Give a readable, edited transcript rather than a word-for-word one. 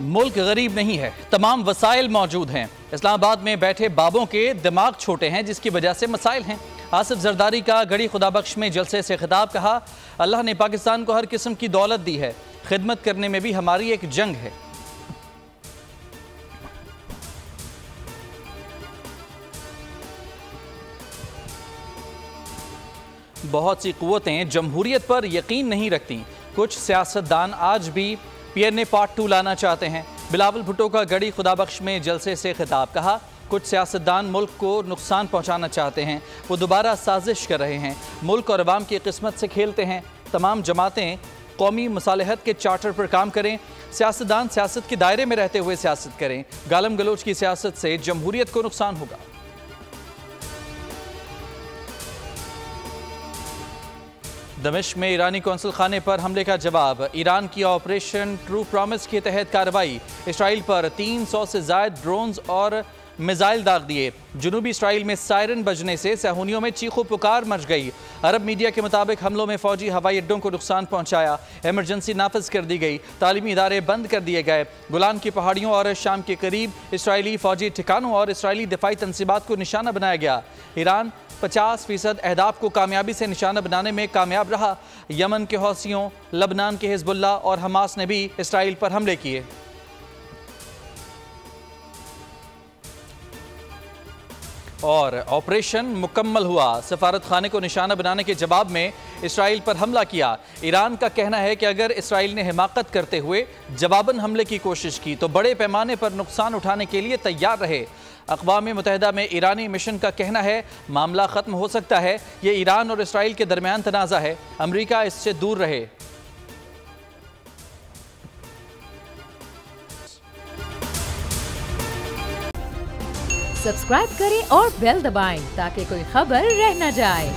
मुल्क गरीब नहीं है, तमाम वसाइल मौजूद हैं। इस्लामाबाद में बैठे बाबों के दिमाग छोटे हैं, जिसकी वजह से मसाइल हैं। आसिफ जरदारी का गढ़ी खुदाबख्श में जलसे से खिताब, कहा अल्लाह ने पाकिस्तान को हर किस्म की दौलत दी है, खिदमत करने में भी हमारी एक जंग है। बहुत सी कुव्वतें जमहूरियत पर यकीन नहीं रखती। कुछ सियासतदान आज भी पीएनए पार्ट 2 लाना चाहते हैं। बिलावल भुट्टो का गढ़ी खुदाबख्श में जलसे से खिताब, कहा कुछ सियासतदान मुल्क को नुकसान पहुंचाना चाहते हैं, वो दोबारा साजिश कर रहे हैं, मुल्क और अवाम की किस्मत से खेलते हैं। तमाम जमातें कौमी मसालहत के चार्टर पर काम करें, सियासतदान सियासत के दायरे में रहते हुए सियासत करें। गालम गलोच की सियासत से जमहूरियत को नुकसान होगा। दमिश्क में ईरानी कौंसल खाने पर हमले का जवाब। ईरान की ऑपरेशन ट्रू प्रॉमिस के तहत कार्रवाई। इसराइल पर 300 से ज्यादा ड्रोन्स और मिसाइल दाग दिए। जुनूबी इसराइल में सायरन बजने से सहूनियों में चीखो पुकार मच गई। अरब मीडिया के मुताबिक हमलों में फौजी हवाई अड्डों को नुकसान पहुंचाया। इमरजेंसी नाफिज कर दी गई। तालीमी इदारे बंद कर दिए गए। गोलान की पहाड़ियों और शाम के करीब इसराइली फौजी ठिकानों और इसराइली दिफाई तंसीबात को निशाना बनाया गया। ईरान 50% अहदाफ को कामयाबी से निशाना बनाने में कामयाब रहा। यमन के हौसियों, लबनान के हिजबुल्लाह और हमास ने भी इसराइल पर हमले किए। और ऑपरेशन मुकम्मल हुआ। सफारत खाने को निशाना बनाने के जवाब में इसराइल पर हमला किया। ईरान का कहना है कि अगर इसराइल ने हिमाकत करते हुए जवाबन हमले की कोशिश की तो बड़े पैमाने पर नुकसान उठाने के लिए तैयार रहे। अक़वाम मुत्तहिदा में ईरानी मिशन का कहना है मामला ख़त्म हो सकता है। ये ईरान और इसराइल के दरमियान तनाज़ा है, अमरीका इससे दूर रहे। सब्सक्राइब करें और बेल दबाएं ताकि कोई खबर रह न जाए।